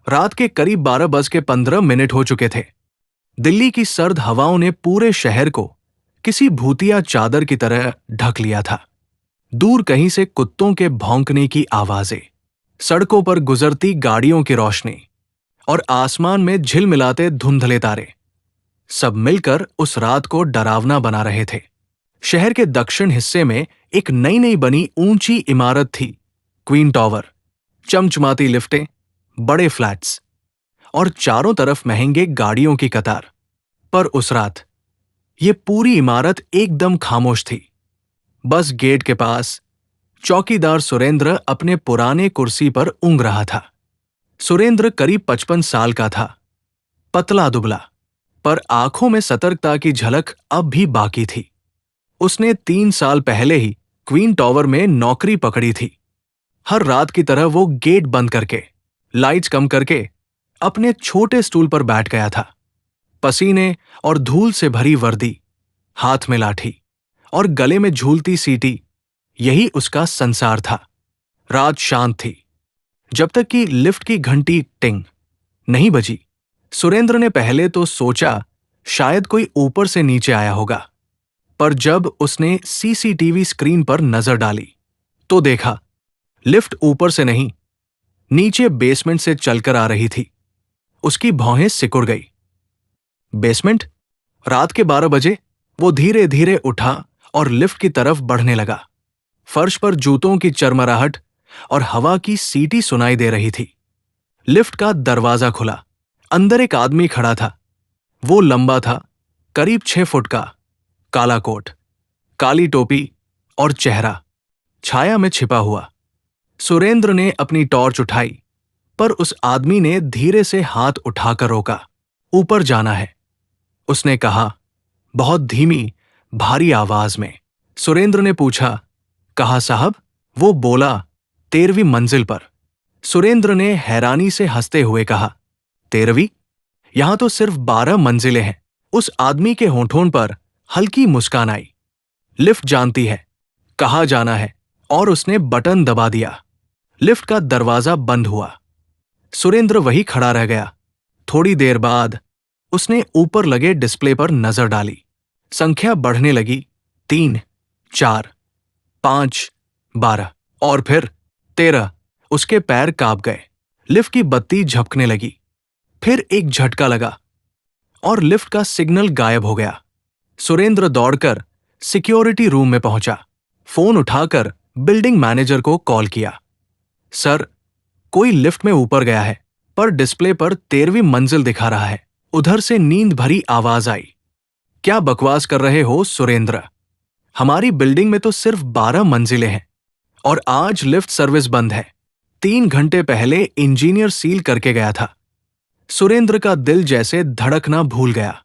रात के करीब 12:15 हो चुके थे। दिल्ली की सर्द हवाओं ने पूरे शहर को किसी भूतिया चादर की तरह ढक लिया था। दूर कहीं से कुत्तों के भौंकने की आवाजें, सड़कों पर गुजरती गाड़ियों की रोशनी और आसमान में झिलमिलाते धुंधले तारे, सब मिलकर उस रात को डरावना बना रहे थे। शहर के दक्षिण हिस्से में एक नई नई बनी ऊंची इमारत थी, क्वीन टावर। चमचमाती लिफ्टें, बड़े फ्लैट्स और चारों तरफ महंगे गाड़ियों की कतार। पर उस रात ये पूरी इमारत एकदम खामोश थी। बस गेट के पास चौकीदार सुरेंद्र अपने पुराने कुर्सी पर ऊँघ रहा था। सुरेंद्र करीब 55 साल का था, पतला दुबला, पर आंखों में सतर्कता की झलक अब भी बाकी थी। उसने 3 साल पहले ही क्वीन टावर में नौकरी पकड़ी थी। हर रात की तरह वो गेट बंद करके, लाइट्स कम करके अपने छोटे स्टूल पर बैठ गया था। पसीने और धूल से भरी वर्दी, हाथ में लाठी और गले में झूलती सीटी, यही उसका संसार था। रात शांत थी, जब तक कि लिफ्ट की घंटी टिंग नहीं बजी। सुरेंद्र ने पहले तो सोचा शायद कोई ऊपर से नीचे आया होगा, पर जब उसने सीसीटीवी स्क्रीन पर नजर डाली तो देखा लिफ्ट ऊपर से नहीं, नीचे बेसमेंट से चलकर आ रही थी। उसकी भौहें सिकुड़ गई। बेसमेंट? रात के 12 बजे? वो धीरे धीरे उठा और लिफ्ट की तरफ बढ़ने लगा। फर्श पर जूतों की चरमराहट और हवा की सीटी सुनाई दे रही थी। लिफ्ट का दरवाजा खुला। अंदर एक आदमी खड़ा था। वो लंबा था, करीब 6 फुट का, काला कोट, काली टोपी और चेहरा छाया में छिपा हुआ। सुरेंद्र ने अपनी टॉर्च उठाई, पर उस आदमी ने धीरे से हाथ उठाकर रोका। ऊपर जाना है, उसने कहा, बहुत धीमी भारी आवाज में। सुरेंद्र ने पूछा, कहाँ साहब? वो बोला, 13वीं मंजिल पर। सुरेंद्र ने हैरानी से हंसते हुए कहा, 13वीं? यहां तो सिर्फ 12 मंजिलें हैं। उस आदमी के होंठों पर हल्की मुस्कान आई। लिफ्ट जानती है कहाँ जाना है, और उसने बटन दबा दिया। लिफ्ट का दरवाजा बंद हुआ। सुरेंद्र वही खड़ा रह गया। थोड़ी देर बाद उसने ऊपर लगे डिस्प्ले पर नजर डाली। संख्या बढ़ने लगी, 3, 4, 5, 12 और फिर 13। उसके पैर कांप गए। लिफ्ट की बत्ती झपकने लगी। फिर एक झटका लगा और लिफ्ट का सिग्नल गायब हो गया। सुरेंद्र दौड़कर सिक्योरिटी रूम में पहुंचा। फोन उठाकर बिल्डिंग मैनेजर को कॉल किया। सर, कोई लिफ्ट में ऊपर गया है, पर डिस्प्ले पर 13वीं मंजिल दिखा रहा है। उधर से नींद भरी आवाज आई, क्या बकवास कर रहे हो सुरेंद्र? हमारी बिल्डिंग में तो सिर्फ 12 मंजिलें हैं और आज लिफ्ट सर्विस बंद है। 3 घंटे पहले इंजीनियर सील करके गया था। सुरेंद्र का दिल जैसे धड़कना भूल गया।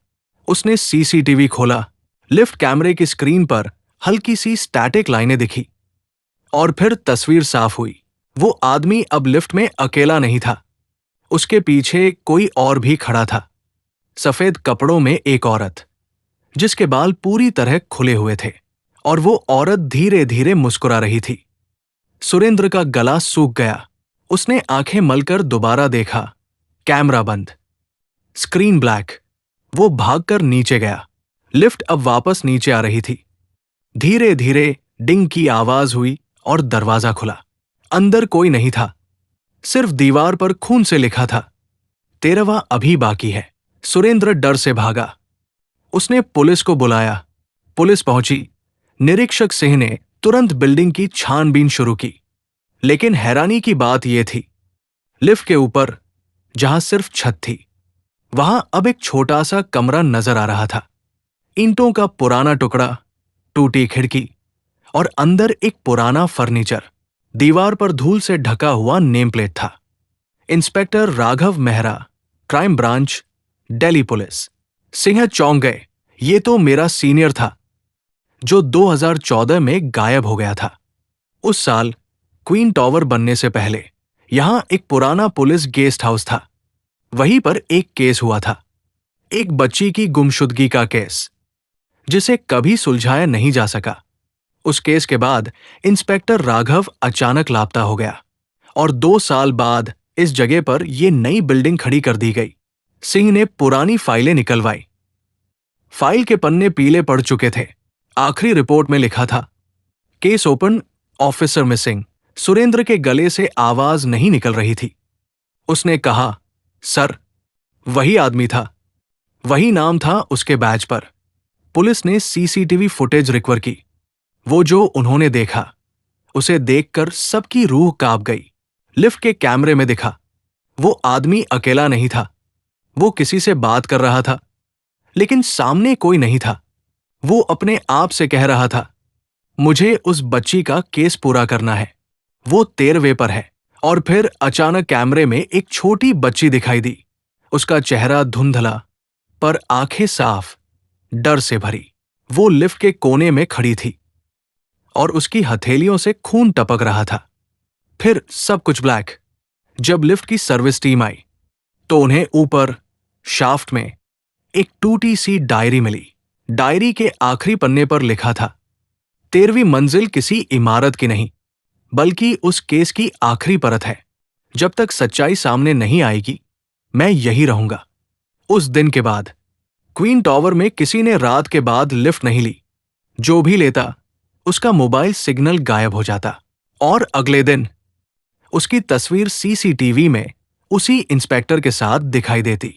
उसने सीसीटीवी खोला। लिफ्ट कैमरे की स्क्रीन पर हल्की सी स्टैटिक लाइनें दिखी और फिर तस्वीर साफ हुई। वो आदमी अब लिफ्ट में अकेला नहीं था। उसके पीछे कोई और भी खड़ा था। सफेद कपड़ों में एक औरत, जिसके बाल पूरी तरह खुले हुए थे, और वो औरत धीरे धीरे मुस्कुरा रही थी। सुरेंद्र का गला सूख गया। उसने आंखें मलकर दोबारा देखा। कैमरा बंद, स्क्रीन ब्लैक। वो भागकर नीचे गया। लिफ्ट अब वापस नीचे आ रही थी। धीरे धीरे डिंग की आवाज हुई और दरवाजा खुला। अंदर कोई नहीं था। सिर्फ दीवार पर खून से लिखा था, 13वां अभी बाकी है। सुरेंद्र डर से भागा। उसने पुलिस को बुलाया। पुलिस पहुंची। निरीक्षक सिंह ने तुरंत बिल्डिंग की छानबीन शुरू की। लेकिन हैरानी की बात यह थी, लिफ्ट के ऊपर, जहां सिर्फ छत थी, वहां अब एक छोटा सा कमरा नजर आ रहा था। ईंटों का पुराना टुकड़ा, टूटी खिड़की और अंदर एक पुराना फर्नीचर। दीवार पर धूल से ढका हुआ नेम प्लेट था, inspector Raghav Mehra, crime branch, Delhi police. Singh चौंक गए। ये तो मेरा सीनियर था, जो 2014 में गायब हो गया था। उस साल क्वीन टावर बनने से पहले यहां एक पुराना पुलिस गेस्ट हाउस था। वहीं पर एक केस हुआ था, एक बच्ची की गुमशुदगी का केस, जिसे कभी सुलझाया नहीं जा सका। उस केस के बाद इंस्पेक्टर राघव अचानक लापता हो गया और 2 साल बाद इस जगह पर यह नई बिल्डिंग खड़ी कर दी गई। सिंह ने पुरानी फाइलें निकलवाई। फाइल के पन्ने पीले पड़ चुके थे। आखिरी रिपोर्ट में लिखा था, case open, officer missing. Surendra के गले से आवाज नहीं निकल रही थी। उसने कहा, सर, वही आदमी था, वही नाम था उसके बैज पर। पुलिस ने सीसीटीवी फुटेज रिकवर की। वो जो उन्होंने देखा, उसे देखकर सबकी रूह कांप गई। लिफ्ट के कैमरे में दिखा, वो आदमी अकेला नहीं था। वो किसी से बात कर रहा था, लेकिन सामने कोई नहीं था। वो अपने आप से कह रहा था, मुझे उस बच्ची का केस पूरा करना है। वो 13वें पर है। और फिर अचानक कैमरे में एक छोटी बच्ची दिखाई दी। उसका चेहरा धुंधला, पर आंखें साफ, डर से भरी। वो लिफ्ट के कोने में खड़ी थी और उसकी हथेलियों से खून टपक रहा था। फिर सब कुछ ब्लैक। जब लिफ्ट की सर्विस टीम आई तो उन्हें ऊपर शाफ्ट में एक टूटी सी डायरी मिली। डायरी के आखिरी पन्ने पर लिखा था, 13वीं मंजिल किसी इमारत की नहीं, बल्कि उस केस की आखिरी परत है। जब तक सच्चाई सामने नहीं आएगी, मैं यही रहूंगा। उस दिन के बाद क्वीन टावर में किसी ने रात के बाद लिफ्ट नहीं ली। जो भी लेता, उसका मोबाइल सिग्नल गायब हो जाता। और अगले दिन उसकी तस्वीर सीसीटीवी में उसी इंस्पेक्टर के साथ दिखाई देती।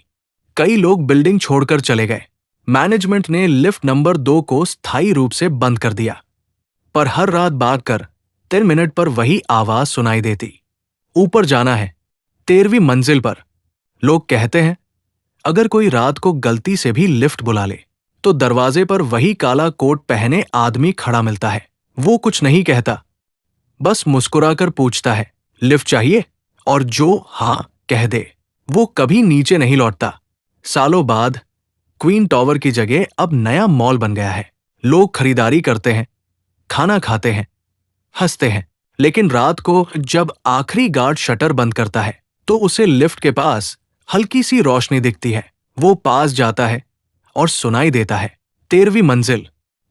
कई लोग बिल्डिंग छोड़कर चले गए। मैनेजमेंट ने लिफ्ट नंबर 2 को स्थायी रूप से बंद कर दिया। पर हर रात भागकर 3 मिनट पर वही आवाज सुनाई देती, ऊपर जाना है, 13वीं मंजिल पर। लोग कहते हैं, अगर कोई रात को गलती से भी लिफ्ट बुला ले तो दरवाजे पर वही काला कोट पहने आदमी खड़ा मिलता है। वो कुछ नहीं कहता, बस मुस्कुराकर पूछता है, लिफ्ट चाहिए? और जो हां कह दे, वो कभी नीचे नहीं लौटता। सालों बाद क्वीन टावर की जगह अब नया मॉल बन गया है। लोग खरीदारी करते हैं, खाना खाते हैं, हंसते हैं। लेकिन रात को जब आखिरी गार्ड शटर बंद करता है तो उसे लिफ्ट के पास हल्की सी रोशनी दिखती है। वो पास जाता है और सुनाई देता है, 13वीं मंजिल।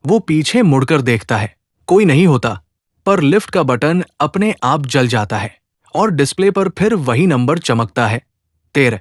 वो पीछे मुड़कर देखता है, कोई नहीं होता, पर लिफ्ट का बटन अपने आप जल जाता है और डिस्प्ले पर फिर वही नंबर चमकता है, 13।